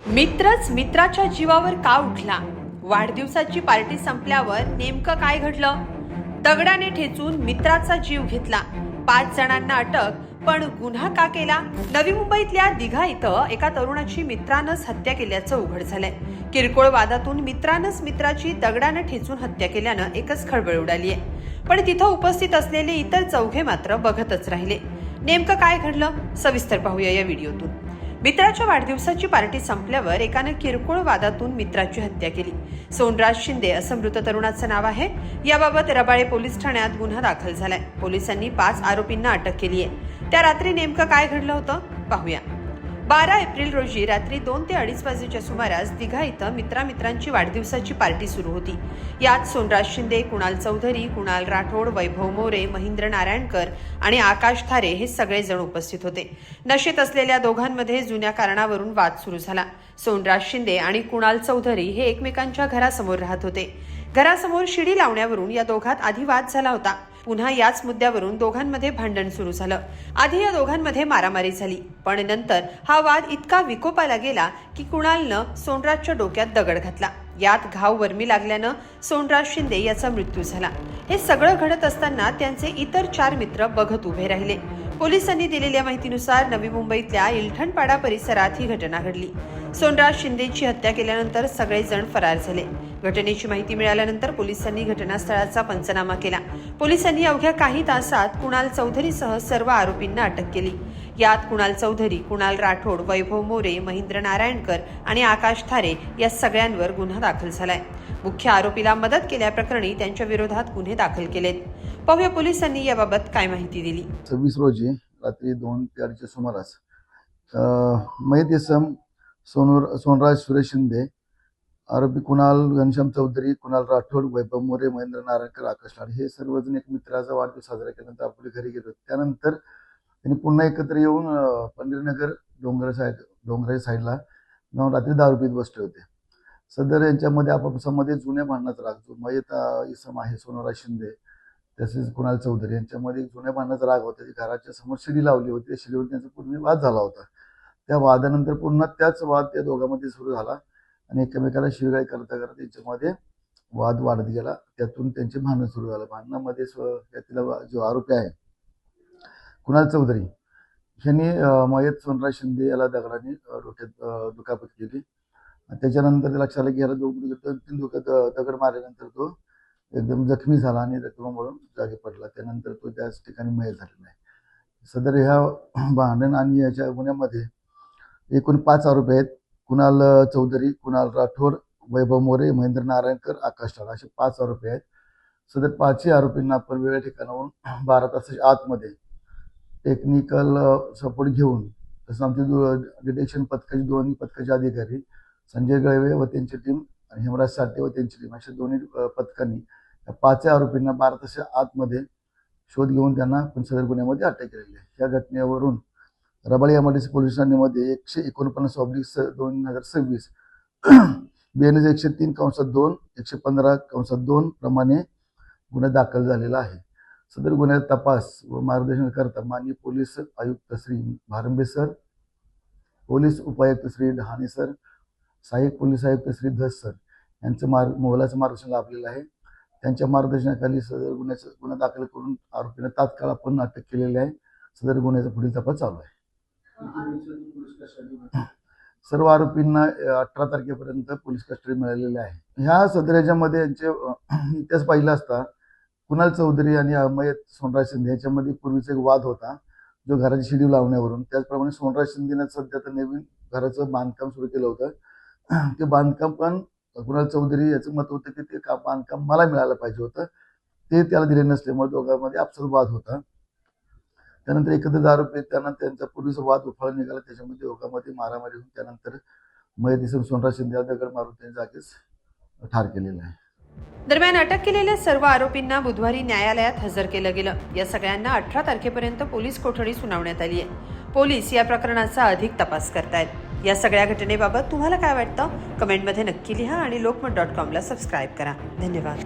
मित्रच मित्राच्या जीवावर का उठला? वाढदिवसाची पार्टी संपल्यावर नेमकं काय घडलं? दगडाने ठेचून मित्राचा जीव घेतला, 5 जणांना अटक, पण गुन्हा का केला? नवी मुंबईतल्या दिघा इथं एका तरुणाची मित्रानंच हत्या केल्याचं उघड झालंय. किरकोळ वादातून मित्रानंच मित्राची दगडाने ठेचून हत्या केल्यानं एकच खळबळ उडाली आहे. पण तिथं उपस्थित असलेले इतर चौघे मात्र बघतच राहिले. नेमकं काय घडलं? सविस्तर पाहूया या व्हिडिओतून. मित्राच्या वाढदिवसाची पार्टी संपल्यावर एकानं किरकोळ वादातून मित्राची हत्या केली. सोनराज शिंदे असं मृत तरुणाचं नाव आहे. याबाबत रबाळे पोलीस ठाण्यात गुन्हा दाखल झालाय. पोलिसांनी 5 आरोपींना अटक केली आहे. त्या रात्री नेमकं काय घडलं होतं पाहूया. 12 एप्रिल रोजी रात्री 2 ते 2:30 वाजेच्या सुमारास दिघा इथं मित्रांची वाढदिवसाची पार्टी सुरू होती. यात सोनराज शिंदे, कुणाल चौधरी, कुणाल राठोड, वैभव मोरे, महेंद्र नारायणकर आणि आकाश थारे हे सगळेजण उपस्थित होते. नशेत असलेल्या दोघांमध्ये जुन्या कारणावरून वाद सुरू झाला. सोनराज शिंदे आणि कुणाल चौधरी हे एकमेकांच्या घरासमोर राहत होते. घरासमोर शिडी लावण्यावरून या दोघांत आधी वाद झाला होता. पुन्हा याच मुद्द्यावरून दोघांमध्ये भांडण सुरू झालं. आधी या दोघांमध्ये मारामारी झाली, पण नंतर हा वाद इतका विकोपाला गेला की कुणालनं सोनराजच्या डोक्यात दगड घातला. यात घाव वर्मी लागल्यानं सोनराज शिंदे याचा मृत्यू झाला. हे सगळं घडत असताना त्यांचे इतर 4 मित्र बघत उभे राहिले. पोलिसांनी दिलेल्या माहितीनुसार नवी मुंबईतल्या इलठणपाडा परिसरात ही घटना घडली. सोनराज शिंदेची हत्या केल्यानंतर सगळेजण फरार झाले. घटनेची माहिती मिळाल्यानंतर पोलिसांनी घटनास्थळाचा पंचनामा केला. पोलिसांनी अवघ्या काही तासात कुणाल चौधरीसह सर्व आरोपींना अटक केली. यात कुणाल चौधरी, कुणाल राठोड, वैभव मोरे, महेंद्र नारायणकर आणि आकाश थारे या सगळ्यांवर गुन्हा दाखल झालाय. मुख्य आरोपीला मदत केल्याप्रकरणी त्यांच्या विरोधात गुन्हे दाखल केलेत. पाहूया पोलिसांनी याबाबत काय माहिती दिली. 26 रोजी रात्री 2 ते 2:30च्या सुमारास मयत इसम सोनराज सुरेश शिंदे, आरोपी कुणाल घनश्याम चौधरी, कुणाल राठोड, वैभव मोरे, महेंद्र नारायणकर, आकाश थारे हे सर्वजण एक मित्राचा वाढदिवस साजरा केल्यानंतर आपल्या घरी गेलो. त्यानंतर त्यांनी पुन्हा एकत्र येऊन पंढरीनगर डोंगराच्या साईडला जाऊन रात्री दारू पीत बसले होते. सदर यांच्यामध्ये आपापसामध्ये जुन्या भांडणाचा राग, जो मयत इसम आहे सोनराज शिंदे तसेच कुणाल चौधरी यांच्यामध्ये जुन्या भांडणाचा राग होता. ती घराच्या समोर शिडी लावली होती. त्या शिडीवर त्यांचा पूर्वी वाद झाला होता. त्या वादानंतर पुन्हा त्याच वाद त्या दोघांमध्ये सुरू झाला आणि एकमेकाला शिवीगाळ करता करता त्यांच्यामध्ये वाद वाढत गेला. त्यातून त्यांचे भांडण सुरू झालं. भांडणामध्ये त्यातला जो आरोपी आहे कुणाल चौधरी यांनी मयत सोनराज शिंदे याला दगडाने डोक्यात दुखापत केली. त्याच्यानंतर त्याला लक्षात आलं की याला 2-3 दगड मारल्यानंतर तो एकदम जखमी झाला आणि जखमामुळे जागी पडला. त्यानंतर तो त्याच ठिकाणी मयत झालेला आहे. सदर ह्या भांडण आणि याच्या गुन्ह्यामध्ये एकूण 5 आरोपी आहेत. कुणाल चौधरी, कुणाल राठोड, वैभव मोरे, महेंद्र नारायणकर, आकाश थारे असे 5 आरोपी आहेत. सदर 5ही आरोपींना आपण वेगळ्या ठिकाणाहून 12 तासाच्या आतमध्ये टेक्निकल सपोर्ट घेऊन, तसं आमचे डिटेक्शन पथकाचे 2 पथकाचे अधिकारी संजय गळवे व त्यांची टीम आणि हेमराज साठे व त्यांची टीम अशा दोन्ही पथकांनी या 5 आरोपींना 12 तासाच्या आतमध्ये शोध घेऊन त्यांना आपण सदर गुन्ह्यामध्ये अटक केलेली आहे. या घटनेवरून रबाळे एमआयडीसी पोलीस ठाण्यामध्ये 149/2026 BNS 103/2 115/2 प्रमाणे गुन्हा दाखल झालेला आहे. सदर गुन्ह्याचा तपास व मार्गदर्शन करता माननीय पोलीस आयुक्त श्री भारंबे सर, पोलीस उपायुक्त श्री डहाणे सर, सहाय्यक पोलीस आयुक्त श्री धस सर यांचं मोलाचं मार्गदर्शन लाभलेलं आहे. त्यांच्या मार्गदर्शनाखाली सदर गुन्हा दाखल करून आरोपींना तात्काळ आपण अटक केलेली आहे. सदर गुन्ह्याचा पुढील तपास चालू आहे. सर्व आरोपींना 18 तारखेपर्यंत पोलीस कस्टडी मिळालेली आहे. ह्या सदर याच्यामध्ये यांचे इतिहास पाहिला असता कुणाल चौधरी आणि मयत सोनराज शिंदे याच्यामध्ये पूर्वीचा एक वाद होता, जो घराची शिडी लावण्यावरून. त्याचप्रमाणे सोनराज शिंदेनं सध्या तर नवीन घराचं बांधकाम सुरू केलं होतं. ते बांधकाम पण कुणाल चौधरी याचं मत होतं की ते बांधकाम मला मिळालं पाहिजे होतं, ते त्याला दिले नसल्यामुळे दोघांमध्ये आपसात वाद होता. त्यानंतर एकत्र आरोपी त्यांना त्यांचा पूर्वीचा वाद उफाळा निघाला. त्याच्यामध्ये दोघांमध्ये मारामारी होऊन त्यानंतर मयत इसम सोनराज शिंदे दगड मारून त्यांच्या जागीच ठार केलेलं आहे. दरम्यान अटक केलेल्या सर्व आरोपींना बुधवारी न्यायालयात हजर केलं गेलं. या सगळ्यांना 18 तारखेपर्यंत पोलीस कोठडी सुनावण्यात आली आहे. पोलीस या प्रकरणाचा अधिक तपास करतायत. या सगळ्या घटनेबाबत तुम्हाला काय वाटतं? कमेंटमध्ये नक्की लिहा आणि lokmat.com ला सबस्क्राईब करा. धन्यवाद.